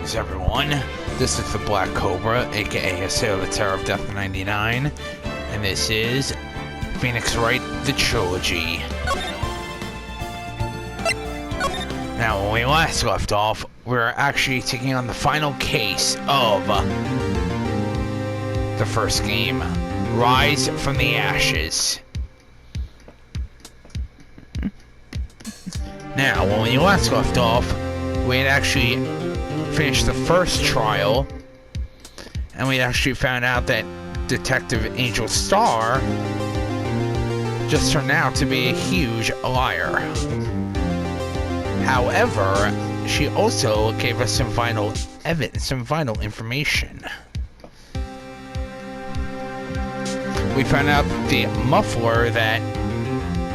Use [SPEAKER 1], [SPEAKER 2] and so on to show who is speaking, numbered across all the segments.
[SPEAKER 1] Greetings, everyone. This is the Black Cobra, aka Assail the Terror of Death 99, and this is Phoenix Wright, the Trilogy. Now, when we last left off, we were actually taking on the final case of the first game, Rise from the Ashes. Now, when we last left off, we had actually finished the first trial, and we actually found out that Detective Angel Starr just turned out to be a huge liar. However, she also gave us some vital evidence, some vital information. We found out that the muffler that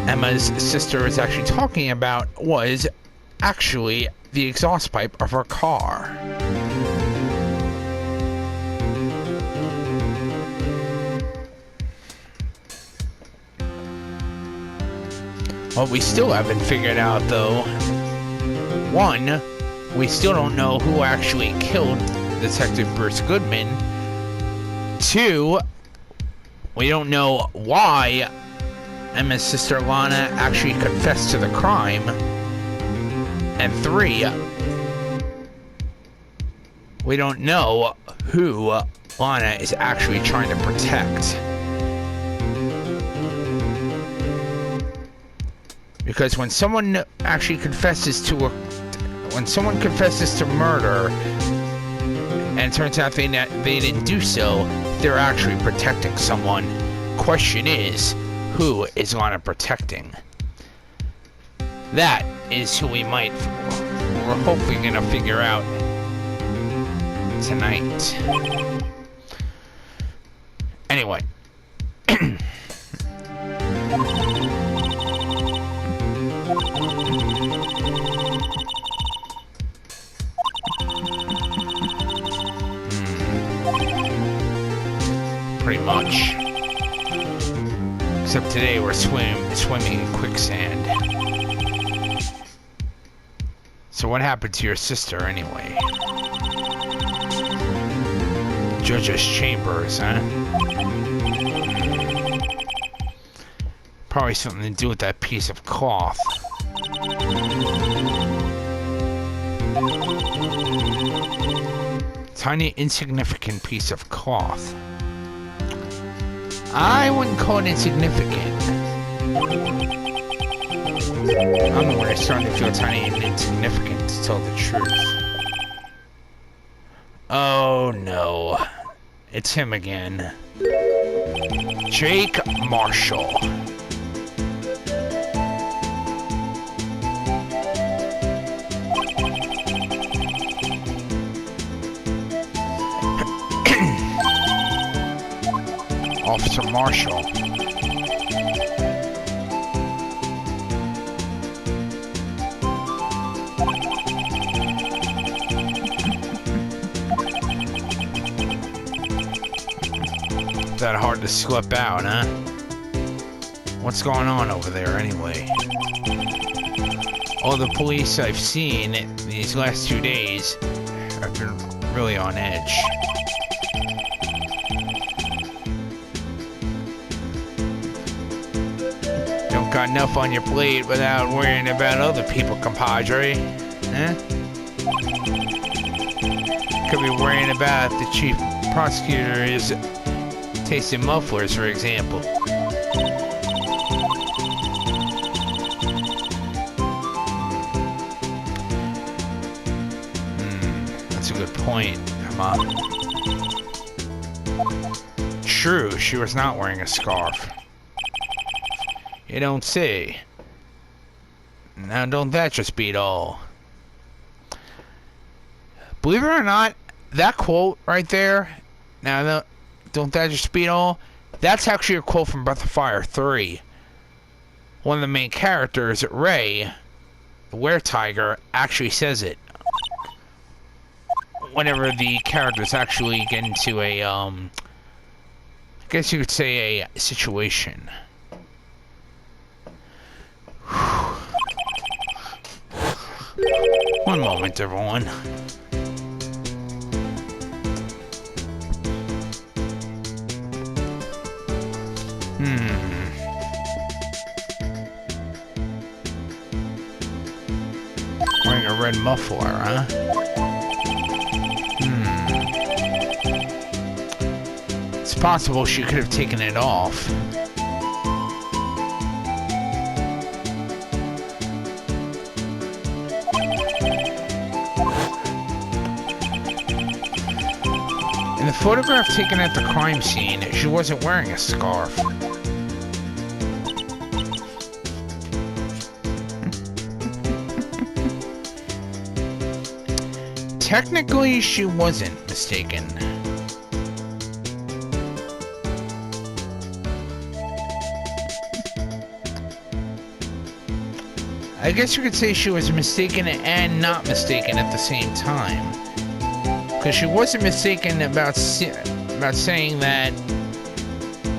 [SPEAKER 1] Emma's sister was actually talking about was actually the exhaust pipe of her car. What we still haven't figured out, though, one, we still don't know who actually killed Detective Bruce Goodman. Two, we don't know why Emma's sister Lana actually confessed to the crime. And three, we don't know who Lana is actually trying to protect. Because when someone actually confesses to murder, and it turns out they didn't do so, they're actually protecting someone. Question is, who is Lana protecting? That is who we're hopefully gonna figure out tonight. Anyway. Pretty much. Except today we're swimming in quicksand. So what happened to your sister, anyway? Judge's chambers, huh? Probably something to do with that piece of cloth. Tiny, insignificant piece of cloth. I wouldn't call it insignificant. I'm the one that's starting to feel tiny and insignificant, to tell the truth. Oh no. It's him again. Jake Marshall. Officer Marshall. That hard to slip out, huh? What's going on over there, anyway? All the police I've seen these last 2 days have been really on edge. Don't got enough on your plate without worrying about other people, compadre. Huh? Could be worrying about the chief prosecutor is tasting mufflers, for example. That's a good point, Emma. True, she was not wearing a scarf. You don't say. Now, don't that just beat all? Believe it or not, that quote right there, now, don't that just beat all? That's actually a quote from Breath of Fire 3. One of the main characters, Ray, the were-tiger, actually says it. Whenever the characters actually get into a, I guess you could say a situation. One moment, everyone. Wearing a red muffler, huh? It's possible she could have taken it off. In the photograph taken at the crime scene, she wasn't wearing a scarf. Technically, she wasn't mistaken. I guess you could say she was mistaken and not mistaken at the same time. Because she wasn't mistaken about saying that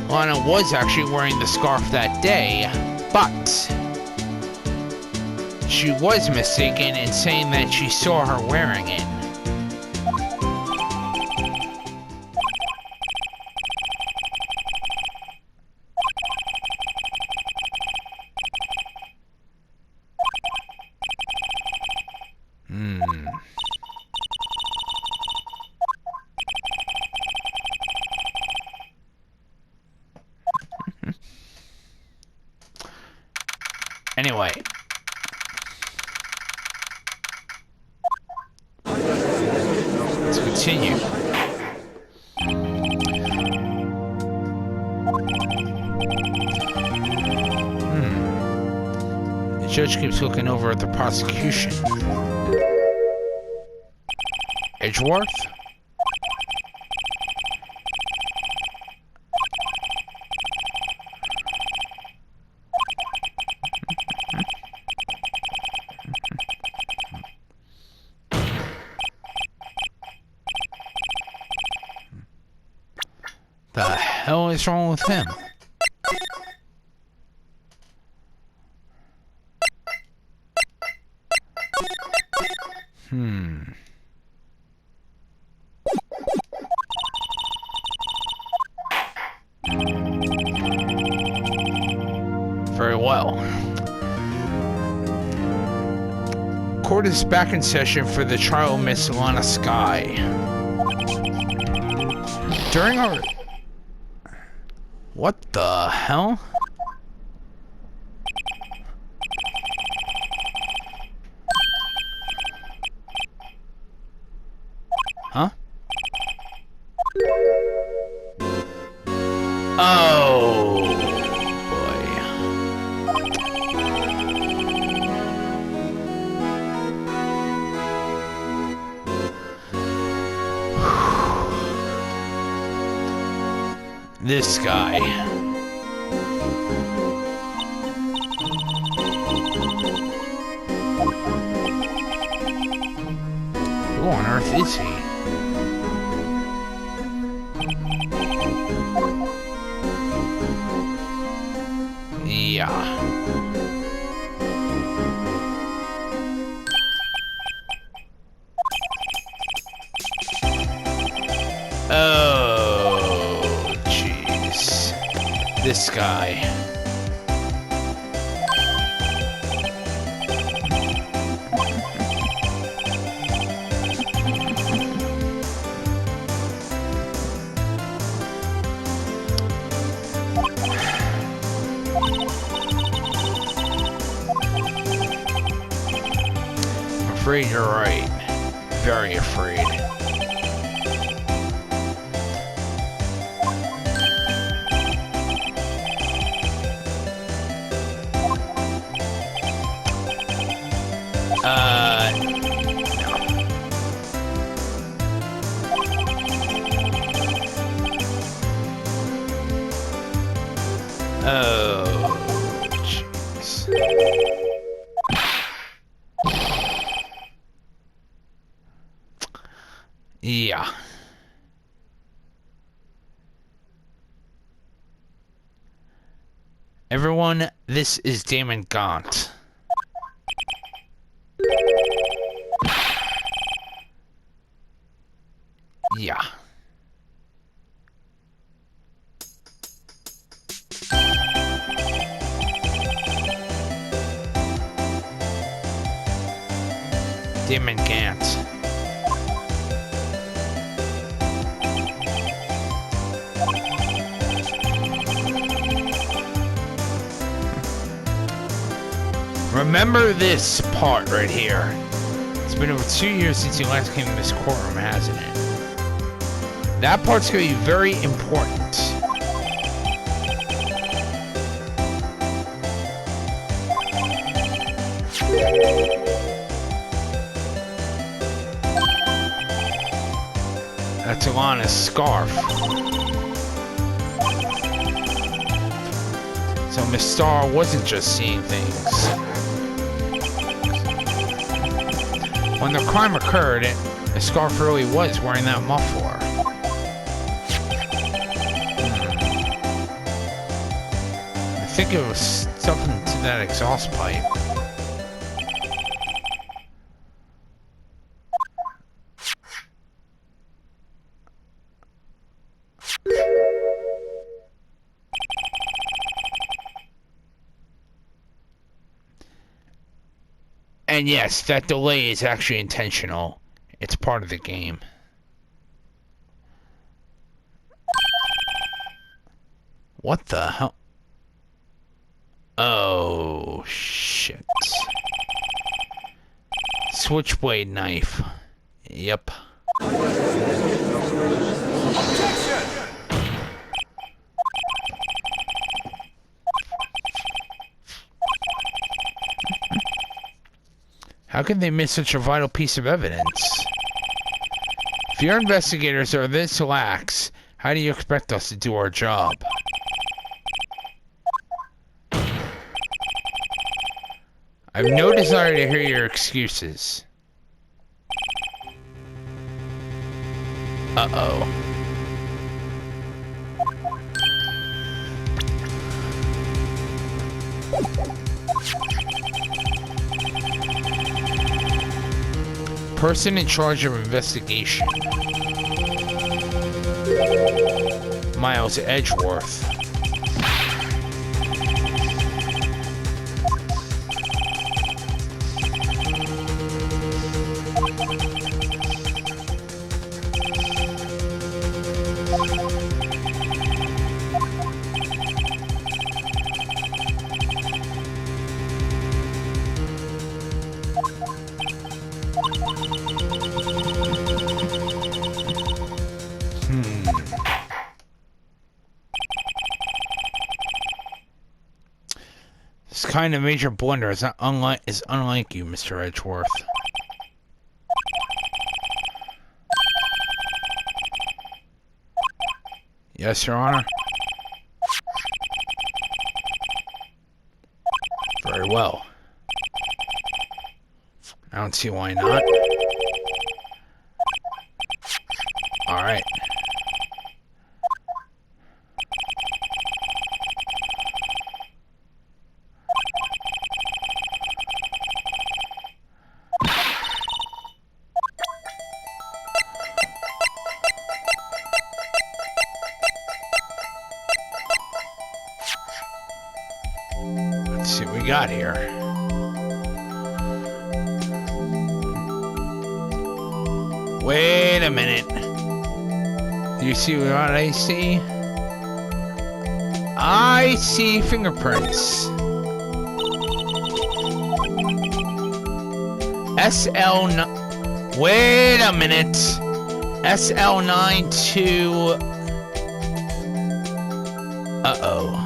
[SPEAKER 1] Lana was actually wearing the scarf that day, but she was mistaken in saying that she saw her wearing it. Anyway. Let's continue. The judge keeps looking over at the prosecution. Edgeworth? The hell is wrong with him? Very well. Court is back in session for the trial of Miss Lana Skye. During our... What the hell? Huh? Oh, boy. This guy. Who on earth is he? Yeah. Oh, jeez. This guy. I'm afraid you're right. Very afraid. Oh, jeez. Yeah. Everyone, this is Damon Gaunt. Yeah. Damon Gantz. Remember this part right here. It's been over 2 years since you last came to this courtroom, hasn't it? That part's going to be very important. That's Alana's scarf. So Miss Starr wasn't just seeing things. When the crime occurred, the scarf really was wearing that muffler. I think it was something to that exhaust pipe. And yes, that delay is actually intentional. It's part of the game. What the hell? Oh, shit. Switchblade knife. Yep. How can they miss such a vital piece of evidence? If your investigators are this lax, how do you expect us to do our job? I have no desire to hear your excuses. Uh-oh. Person in charge of investigation. Miles Edgeworth. This kind of major blunder is unlike you, Mr. Edgeworth. Yes, Your Honor. Very well. I don't see why not. All right. Let's see what we got here. Wait a minute. Do you see what I see? I see fingerprints. Wait a minute. SL92. Uh-oh.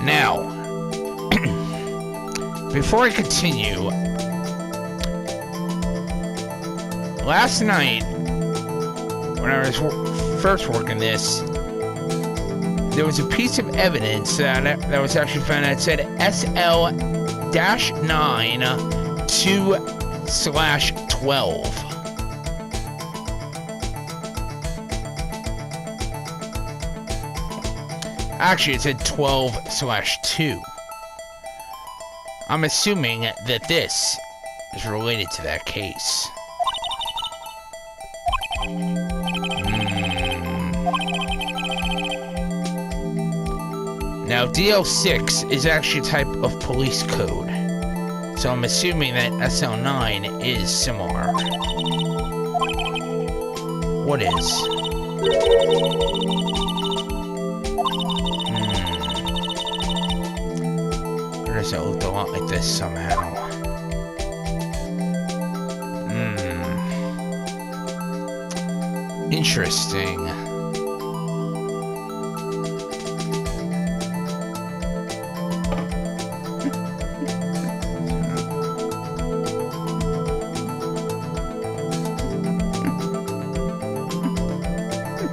[SPEAKER 1] Now, before I continue, last night, when I was first working this, there was a piece of evidence that was actually found that said SL-9-2/12. Actually, it said 12/2. I'm assuming that this is related to that case. Now, DL6 is actually a type of police code. So I'm assuming that SL9 is similar. What is? Or does it look a lot like this somehow? Interesting.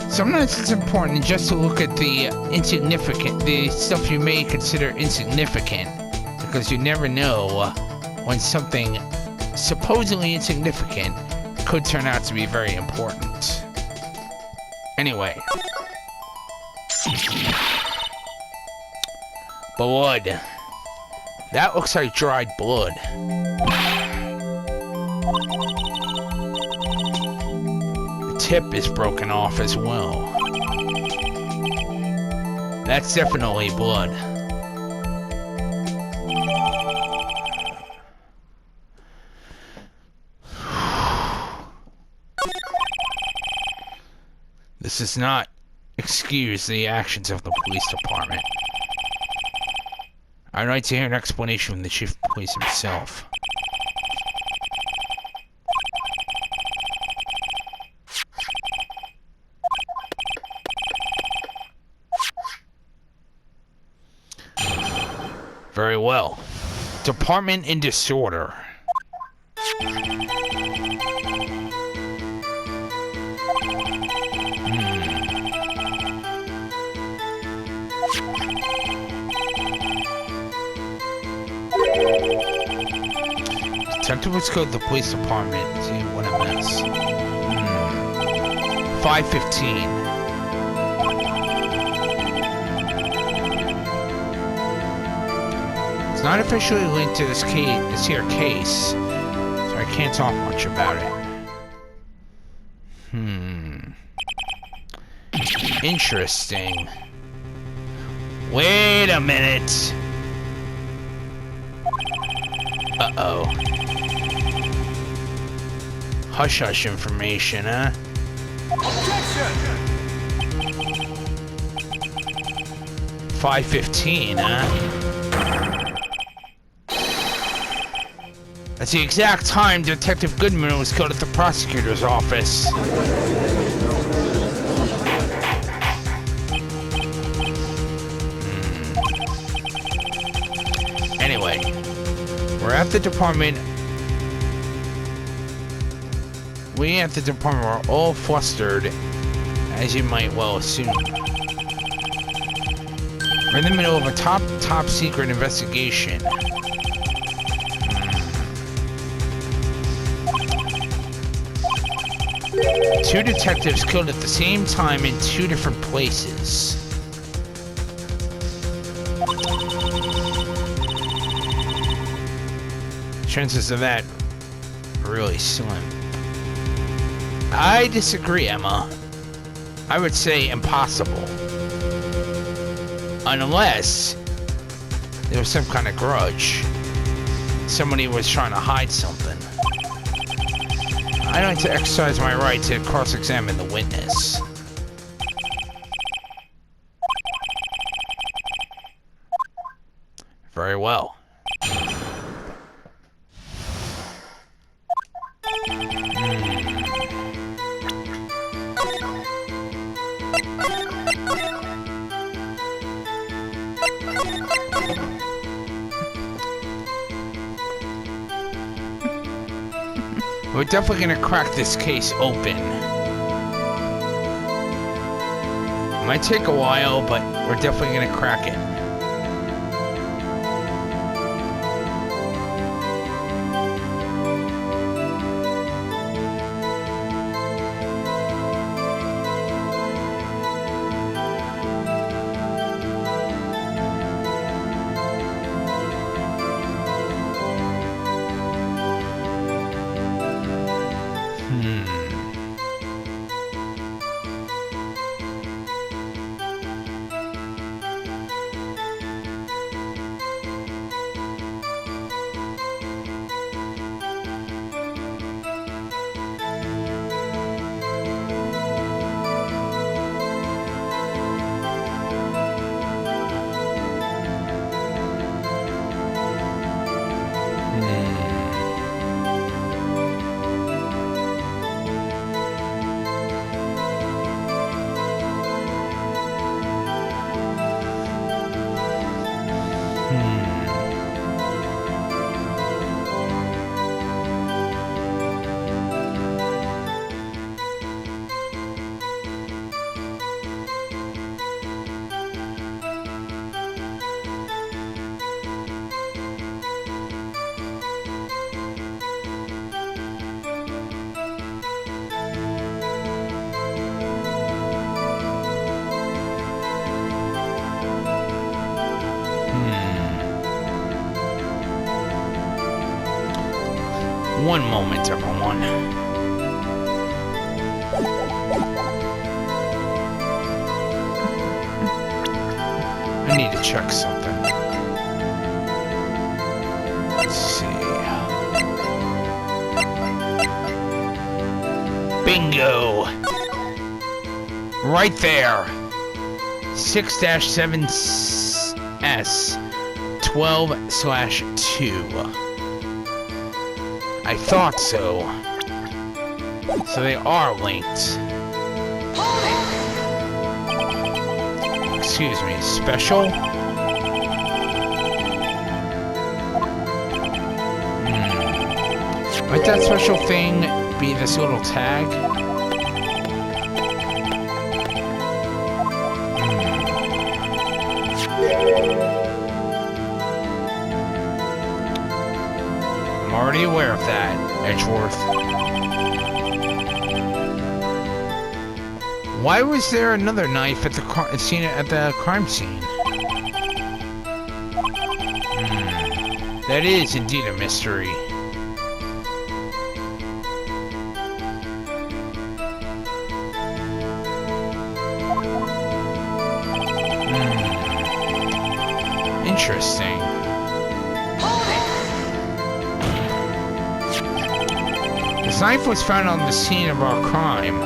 [SPEAKER 1] Sometimes it's important just to look at the stuff you may consider insignificant, because you never know when something supposedly insignificant could turn out to be very important. Anyway. Blood. That looks like dried blood. Tip is broken off as well. That's definitely blood. This does not excuse the actions of the police department. I'd like to hear an explanation from the chief of police himself. Very well. Department in disorder. Detective, let's go to the police department. See what a mess. 5:15. It's not officially linked to this here case, so I can't talk much about it. Interesting. Wait a minute. Uh-oh. Hush-hush information, huh? Objection! 5:15, huh? That's the exact time Detective Goodman was killed at the prosecutor's office. Anyway, we're at the department. We at the department are all flustered, as you might well assume. We're in the middle of a top secret investigation. Two detectives killed at the same time in two different places. Chances of that are really slim. I disagree, Emma. I would say impossible. Unless there was some kind of grudge. Somebody was trying to hide something. I'd like to exercise my right to cross-examine the witness. Very well. We're definitely gonna crack this case open. Might take a while, but we're definitely gonna crack it. One moment, everyone. I need to check something. Let's see. Bingo! Right there. 6-7S 12/2. I thought so. So they are linked. Excuse me, special? Might that special thing be this little tag? I'm already aware of that, Edgeworth. Why was there another knife at the crime scene? That is indeed a mystery. Interesting. This knife was found on the scene of our crime.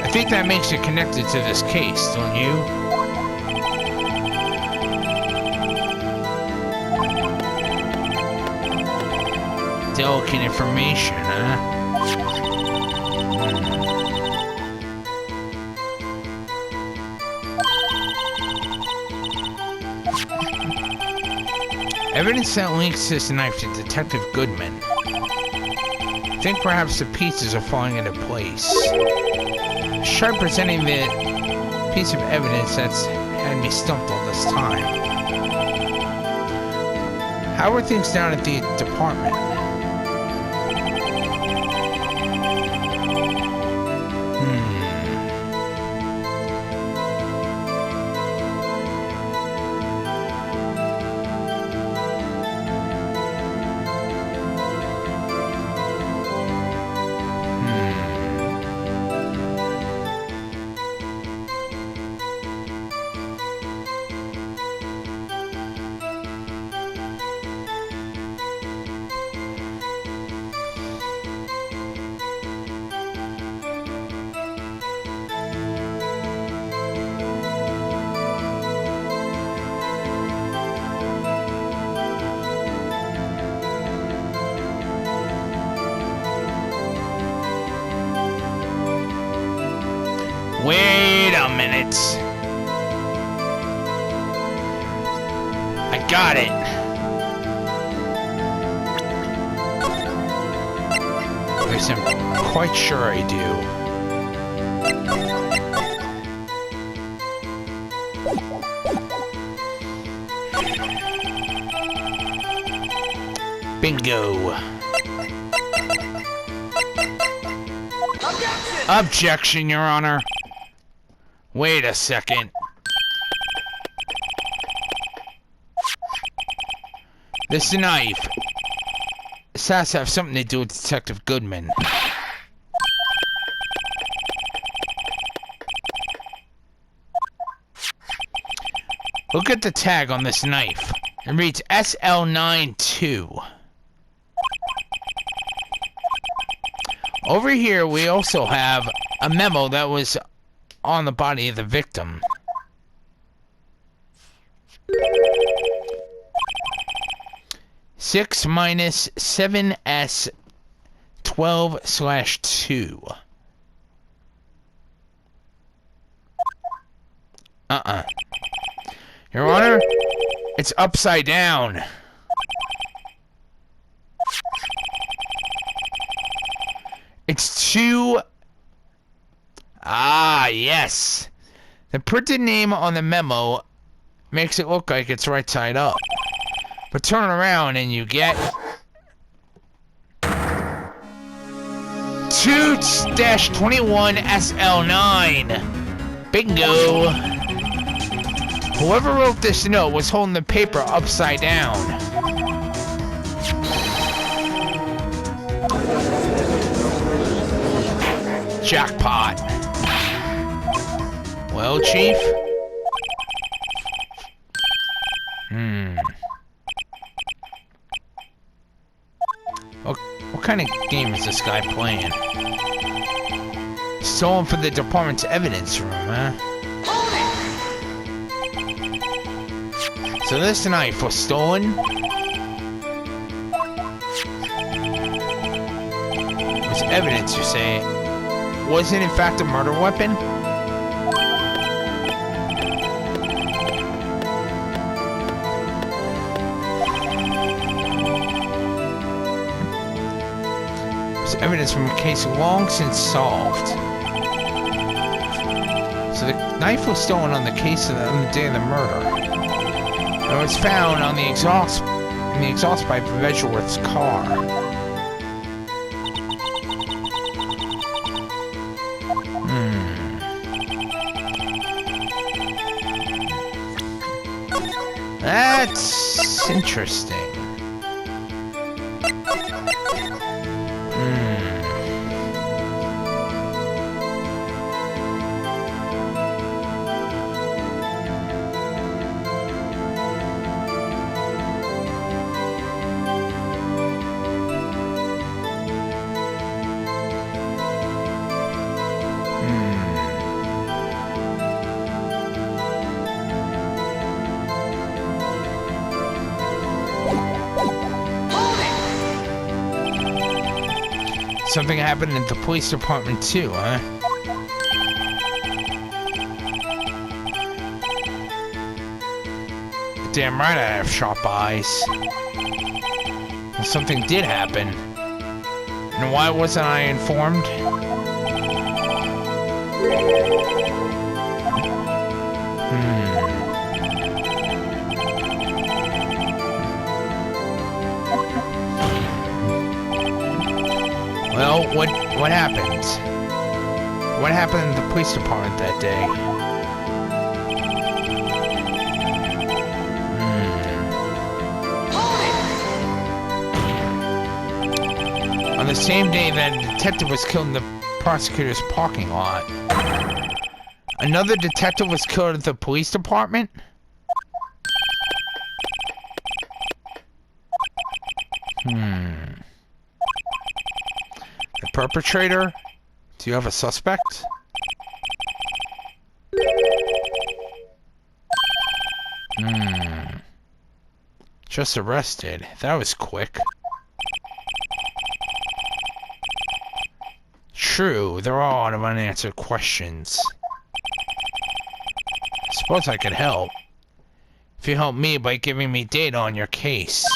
[SPEAKER 1] I think that makes it connected to this case, don't you? Delicate information, huh? Evidence that links this knife to Detective Goodman. I think perhaps the pieces are falling into place. Sharp presenting the piece of evidence that's had me stumped all this time. How are things down at the department? Wait a minute. I got it. At least I'm quite sure I do. Bingo. Objection, Your Honor. Wait a second. This knife. This has to have something to do with Detective Goodman. Look at the tag on this knife. It reads SL92. Over here, we also have a memo that was on the body of the victim. Six minus 7S 12/2. Your Honor, it's upside down. It's two. Ah, yes. The printed name on the memo makes it look like it's right side up. But turn it around and you get 2-21 SL9. Bingo. Whoever wrote this note was holding the paper upside down. Jackpot. Well, Chief? What kind of game is this guy playing? Stolen from the department's evidence room, huh? So this knife was stolen? It's evidence, you say? Was it in fact a murder weapon? It's evidence from a case long since solved. So the knife was stolen on the day of the murder. It was found on the exhaust pipe of Edgeworth's car. That's interesting. Something happened at the police department too, huh? Damn right I have sharp eyes. Well, something did happen. And why wasn't I informed? Well, what happened? What happened in the police department that day? On the same day that a detective was killed in the prosecutor's parking lot, another detective was killed at the police department? The perpetrator? Do you have a suspect? Just arrested. That was quick. True, there are a lot of unanswered questions. I suppose I could help. If you help me by giving me data on your case.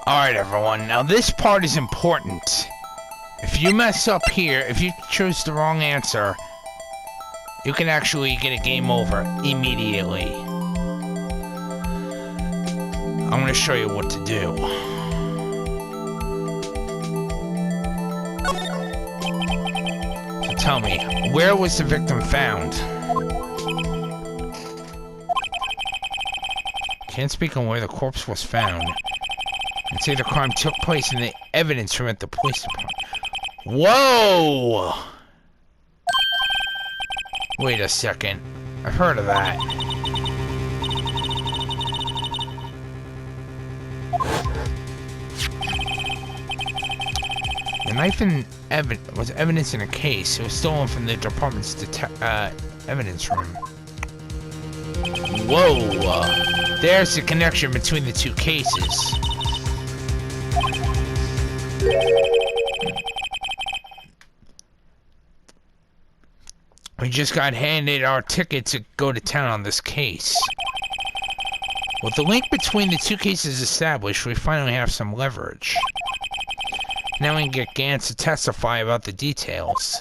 [SPEAKER 1] Alright everyone, now this part is important. If you mess up here, if you choose the wrong answer, you can actually get a game over immediately. I'm going to show you what to do. So tell me, where was the victim found? Can't speak on where the corpse was found. And say the crime took place in the evidence room at the police department. Whoa! Wait a second. I've heard of that. The knife and was evidence in a case. It was stolen from the department's evidence room. Whoa! There's the connection between the two cases. We just got handed our ticket to go to town on this case. With the link between the two cases established, we finally have some leverage. Now we can get Gantz to testify about the details.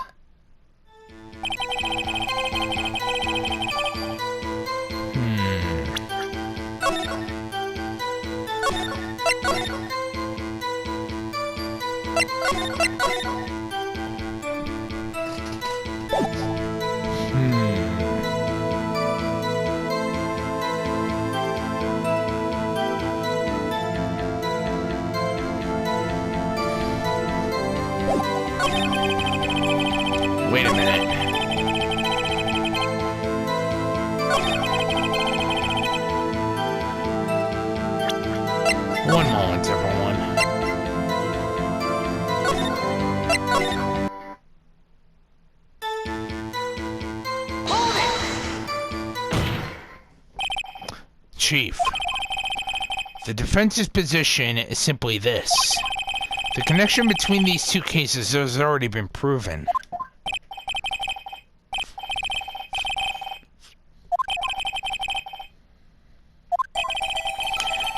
[SPEAKER 1] Wait a minute. One moment, everyone. Chief, the defense's position is simply this. The connection between these two cases has already been proven.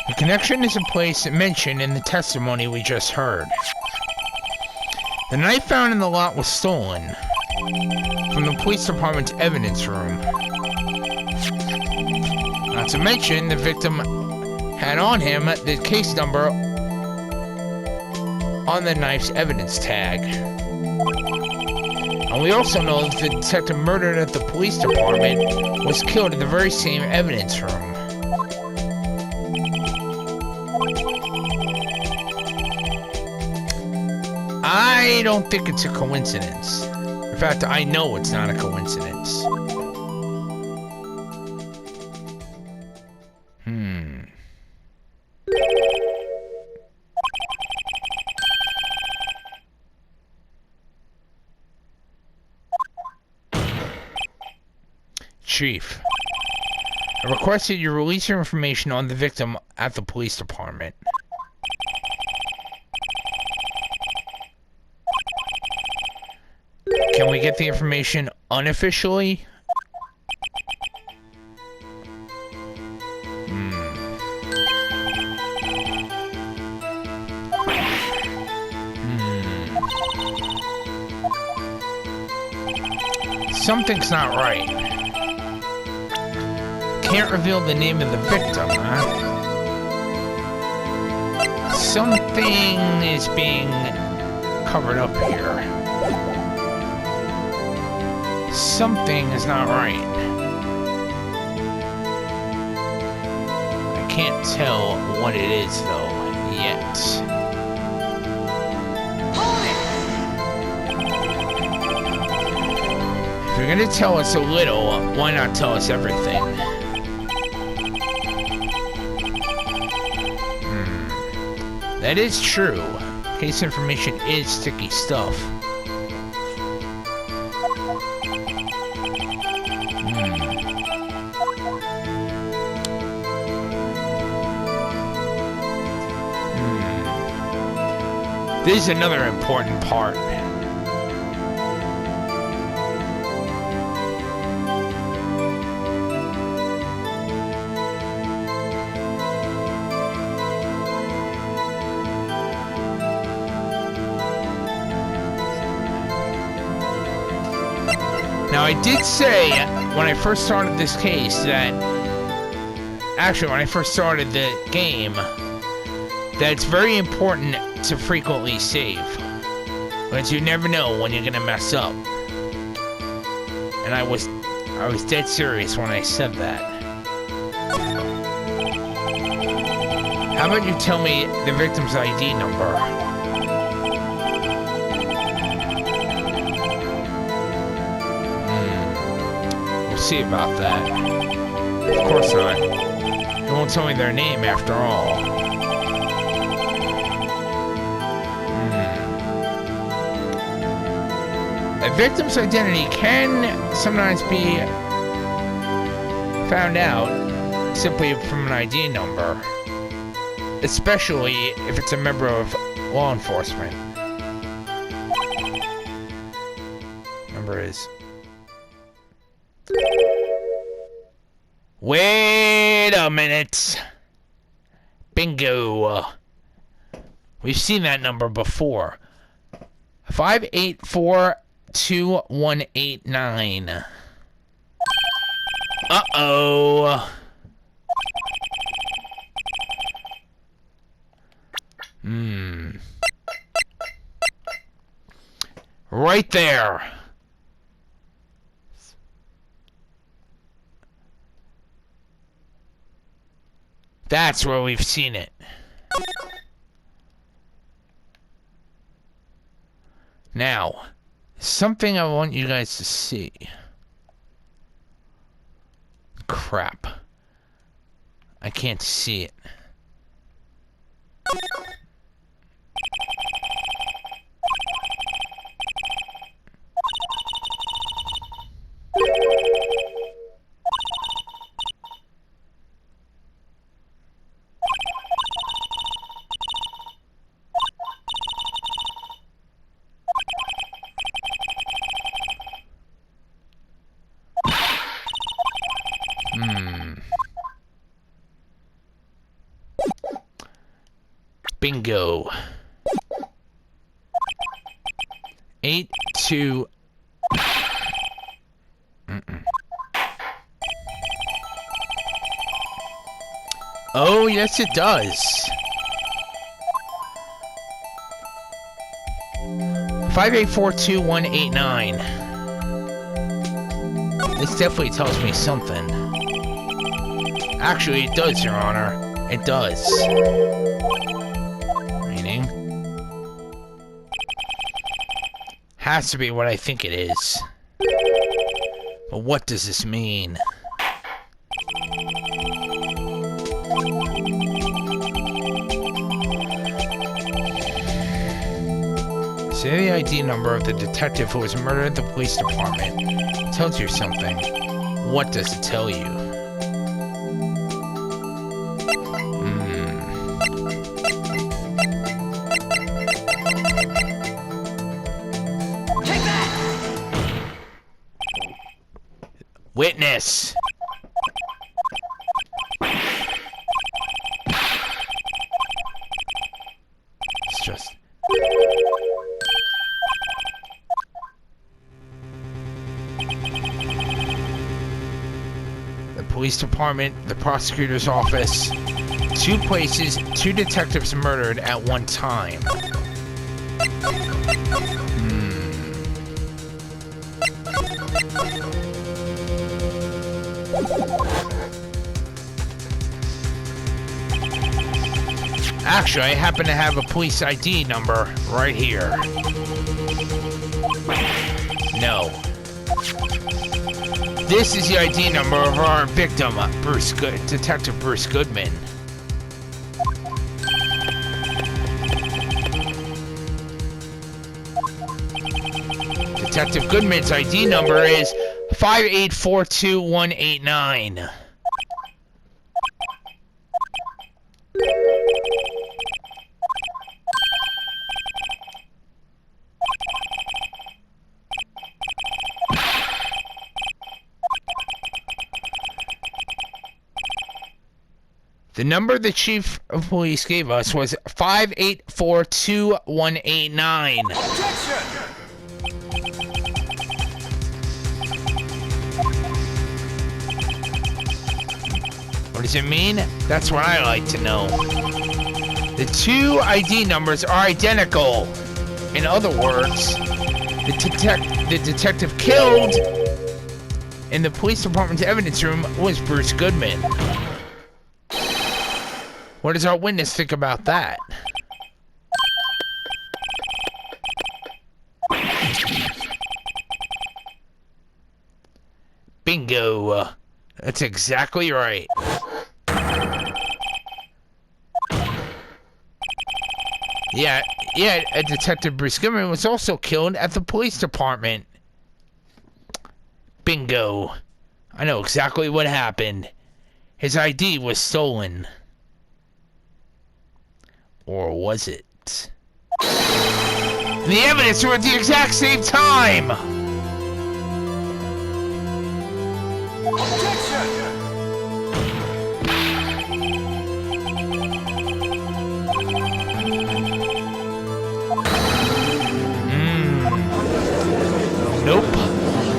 [SPEAKER 1] The connection is in place mentioned in the testimony we just heard. The knife found in the lot was stolen from the police department's evidence room. Not to mention, the victim had on him the case number on the knife's evidence tag. And we also know that the detective murdered at the police department was killed in the very same evidence room. I don't think it's a coincidence. In fact, I know it's not a coincidence. Chief, I requested you release your information on the victim at the police department. Can we get the information unofficially? Something's not right. Can't reveal the name of the victim, huh? Something is being covered up here. Something is not right. I can't tell what it is, though, yet. If you're gonna tell us a little, why not tell us everything? That is true. Case information is sticky stuff. This is another important part. Now, I did say when I first started this case that, actually when I first started the game, that it's very important to frequently save, because you never know when you're gonna mess up. And I was dead serious when I said that. How about you tell me the victim's ID number? see about that. Of course not. They won't tell me their name after all. A victim's identity can sometimes be found out simply from an ID number, especially if it's a member of law enforcement. Number is... Wait a minute. Bingo. We've seen that number before. 5842189. Uh-oh. Right there. That's where we've seen it. Now, something I want you guys to see. Crap. I can't see it. Bingo. 82. Oh, yes, it does. 5842189. This definitely tells me something. Actually, it does, Your Honor. It does. Meaning? Has to be what I think it is. But what does this mean? Say the ID number of the detective who was murdered at the police department. It tells you something. What does it tell you?
[SPEAKER 2] Take that!
[SPEAKER 1] Witness! It's just... The police department, the prosecutor's office, 2 places, 2 detectives murdered at one time. Actually, I happen to have a police ID number right here. No. This is the ID number of our victim, Detective Bruce Goodman. Detective Goodman's ID number is 5842189. The number the chief of police gave us was 5842189.
[SPEAKER 2] Objection!
[SPEAKER 1] What does it mean? That's what I like to know. The 2 ID numbers are identical. In other words, the detective killed in the police department's evidence room was Bruce Goodman. What does our witness think about that? Bingo. That's exactly right. Yeah, Detective Bruce Goodman was also killed at the police department. Bingo. I know exactly what happened. His ID was stolen. Or was it? And the evidence were at the exact same time! Nope.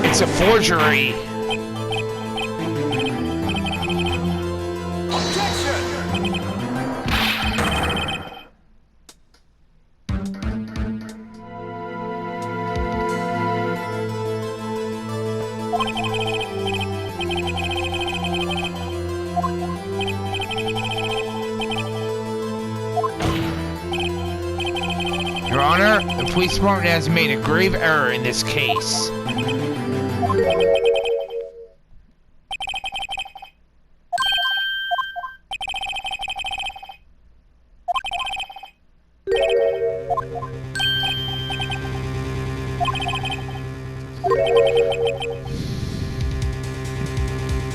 [SPEAKER 1] It's a forgery. Your Honor, the police department has made a grave error in this case.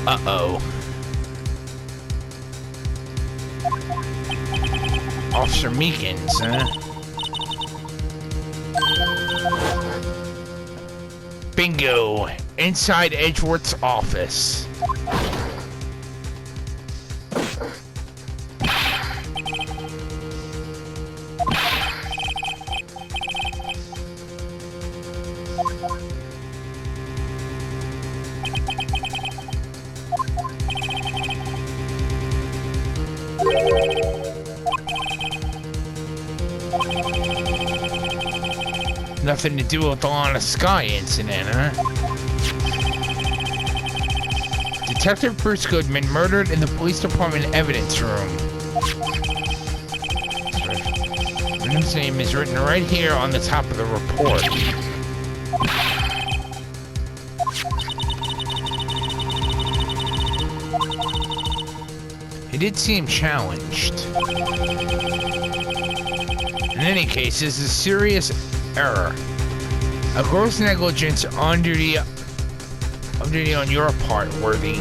[SPEAKER 1] Uh-oh. Officer Meekins, huh? Bingo! Inside Edgeworth's office. Nothing to do with the Lana Sky incident, huh? Detective Bruce Goodman murdered in the police department evidence room. His name is written right here on the top of the report. He did seem challenged. In any case, this is a serious error. A gross negligence on duty on your part, Worthy.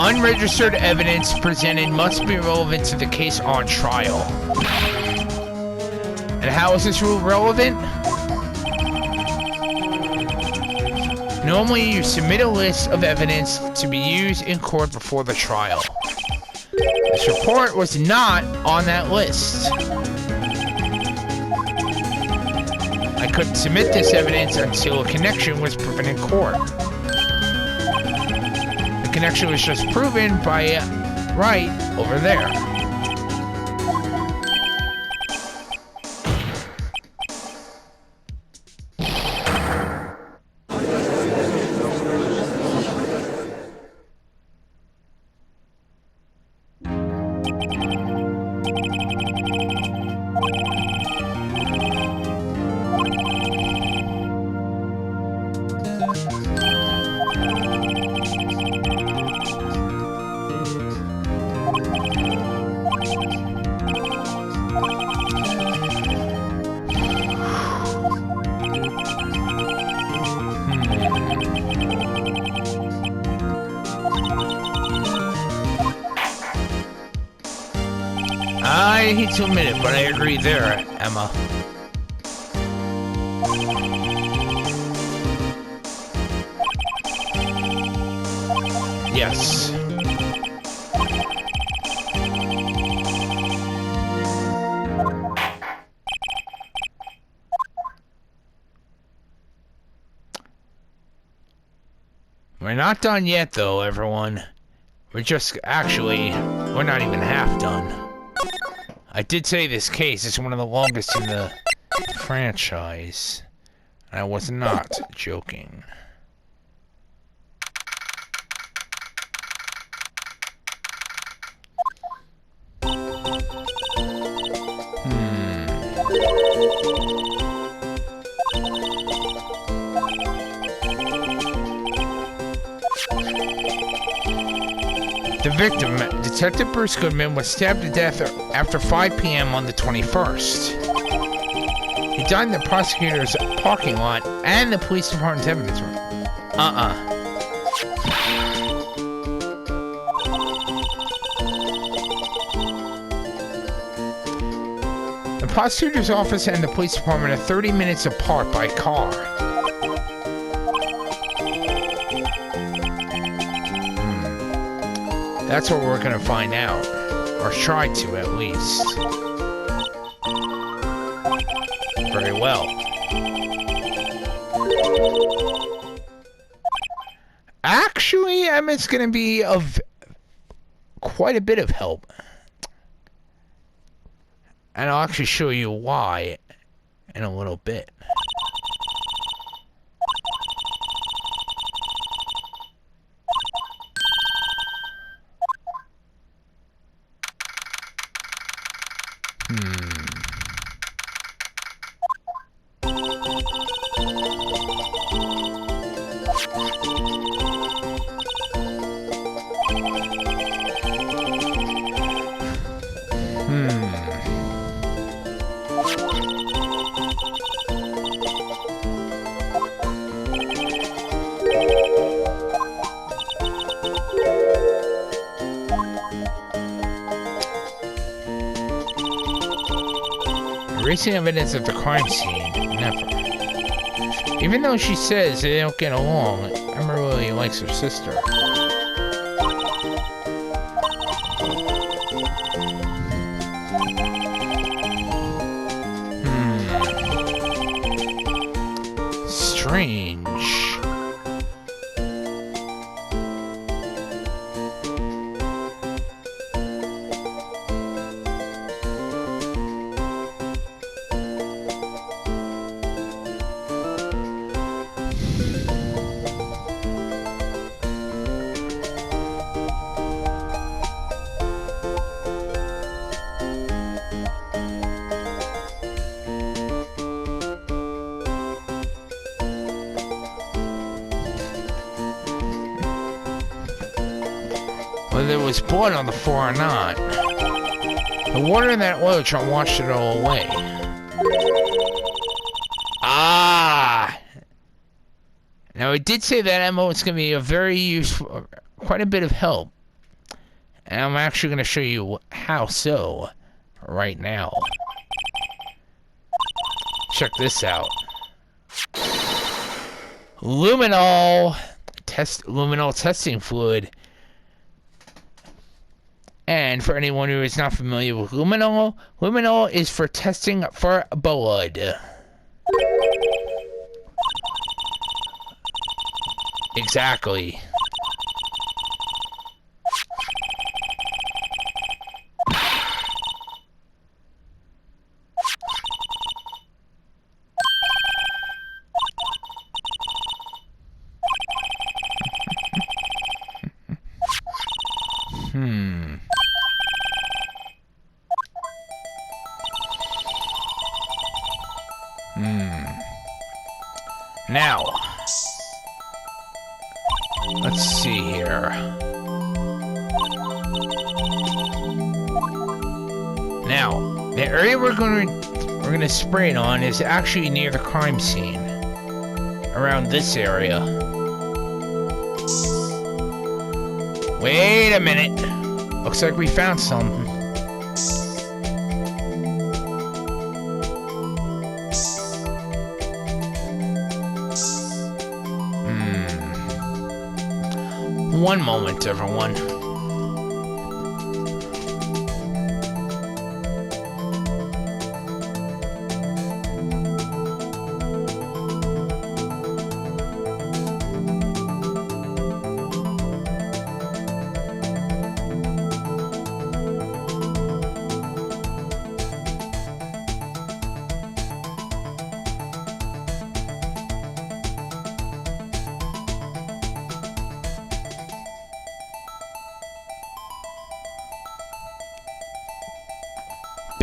[SPEAKER 1] Unregistered evidence presented must be relevant to the case on trial. And how is this rule relevant? Normally, you submit a list of evidence to be used in court before the trial. This report was not on that list. I couldn't submit this evidence until a connection was proven in court. The connection was just proven by Wright over there. I hate to admit it, but I agree there, Emma. Yes. We're not done yet, though, everyone. We're not even half done. I did say this case is one of the longest in the franchise. I was not joking. The victim, Detective Bruce Goodman, was stabbed to death after 5 p.m. on the 21st. He died in the prosecutor's parking lot and the police department's evidence room. The prosecutor's office and the police department are 30 minutes apart by car. That's what we're gonna find out. Or try to, at least. Very well. Actually, Emmett's gonna be of quite a bit of help. And I'll actually show you why in a little bit. Erasing evidence of the crime scene. Never. Even though she says they don't get along, Emma really likes her sister. Strange. Whether it was blood on the floor or not. The water in that oil drum washed it all away. Ah! Now, it did say that Emma was going to be a very useful, quite a bit of help. And I'm actually going to show you how so right now. Check this out. Luminol testing fluid. And for anyone who is not familiar with luminol, luminol is for testing for blood. Exactly. Now, let's see here. Now, the area we're going to spray it on is actually near the crime scene, around this area. Wait a minute. Looks like we found something. One moment, everyone.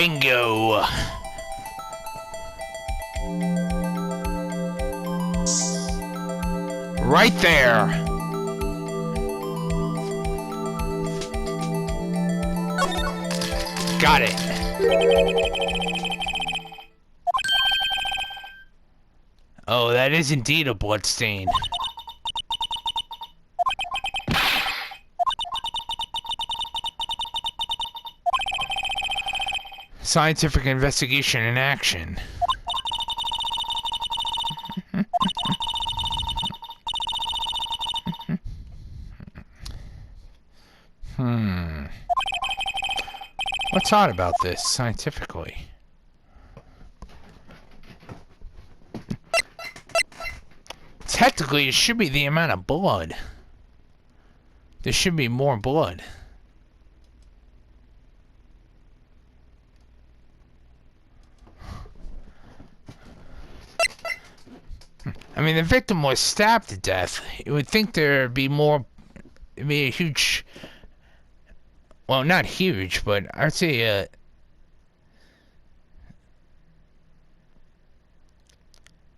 [SPEAKER 1] Bingo! Right there! Got it! Oh, that is indeed a bloodstain. Scientific investigation in action. What's odd about this, scientifically? Technically, it should be the amount of blood. There should be more blood. I mean, the victim was stabbed to death. You would think there'd be more... It'd be a huge... Well, not huge, but I'd say at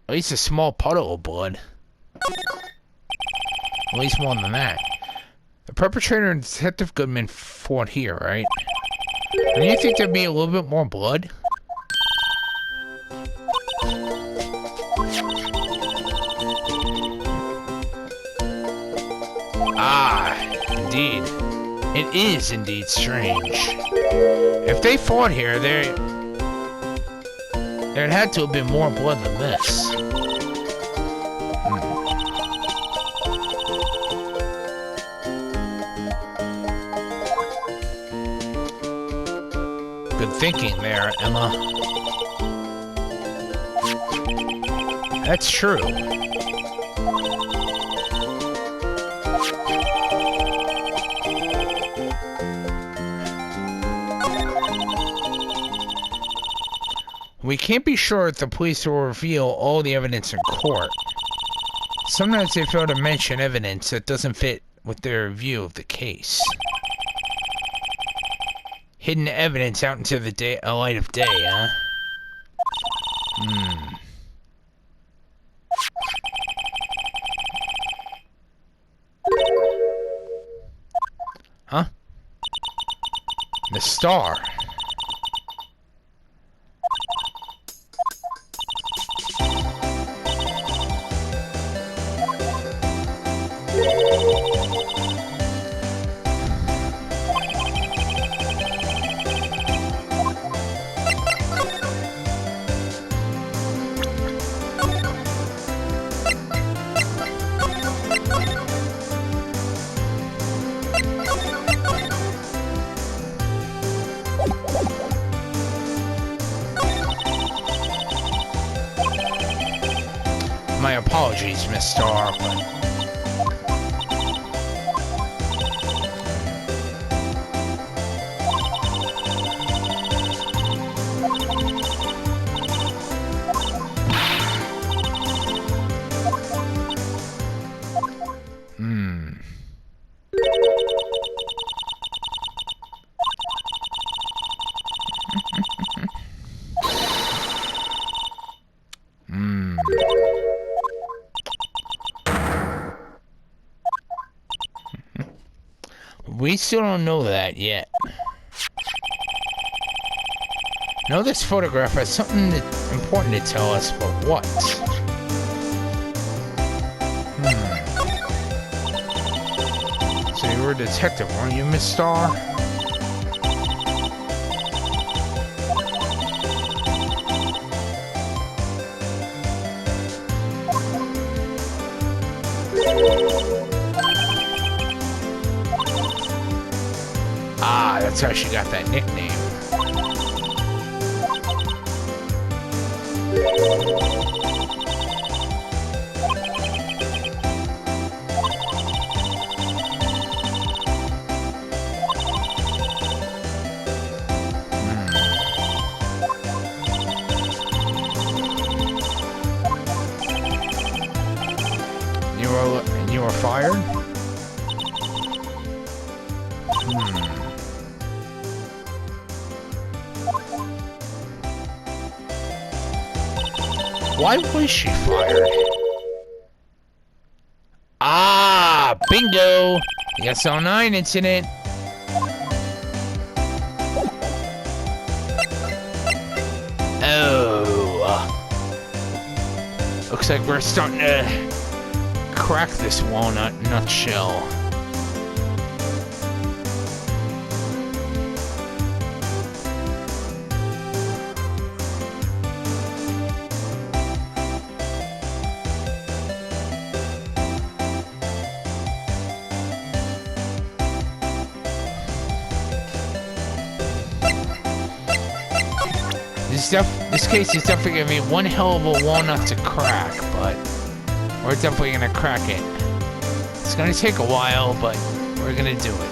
[SPEAKER 1] least a small puddle of blood. At least more than that. The perpetrator and Detective Goodman fought here, right? And you think there'd be a little bit more blood? Ah, indeed. It is indeed strange. If they fought here, there had to have been more blood than this. Good thinking there, Emma. That's true. We can't be sure if the police will reveal all the evidence in court. Sometimes they fail to mention evidence that doesn't fit with their view of the case. Hidden evidence out into the light of day, huh? Huh? The star. My apologies, Miss Star, but... We still don't know that yet. No, this photograph has something important to tell us, but what? So you were a detective, weren't you, Miss Star? Ah, that's how she got that nickname. You were fired? Why was she fired? Ah, bingo! The SL9 incident. Oh. Looks like we're starting to crack this walnut nutshell. This case is definitely gonna be one hell of a walnut to crack, but we're definitely gonna crack it. It's gonna take a while, but we're gonna do it.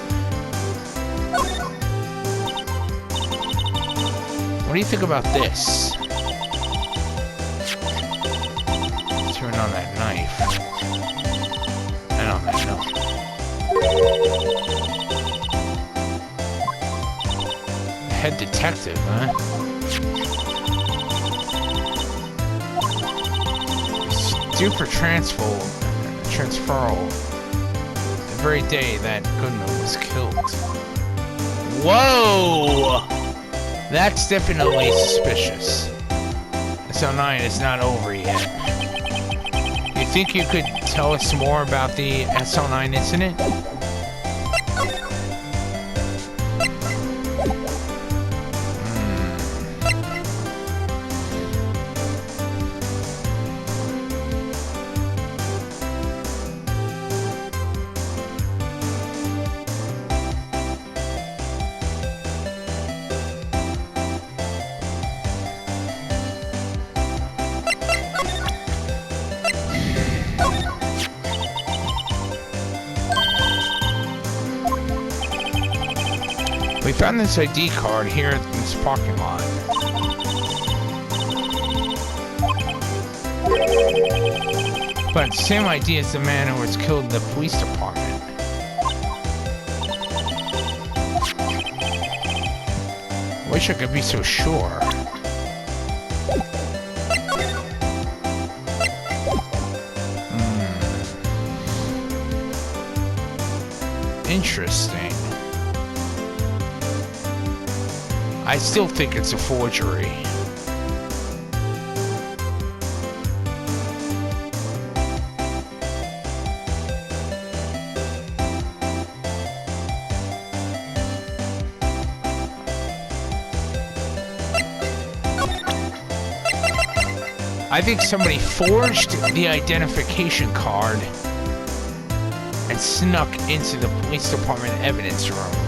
[SPEAKER 1] What do you think about this? Turn on that knife. And on that note. Head detective, huh? Due for transferal the very day that Goodman was killed. Whoa! That's definitely suspicious. SL9 is not over yet. You think you could tell us more about the SL9 incident? We found this ID card here in this parking lot. But same ID as the man who was killed in the police department. Wish I could be so sure. Interesting. I still think it's a forgery. I think somebody forged the identification card and snuck into the police department evidence room.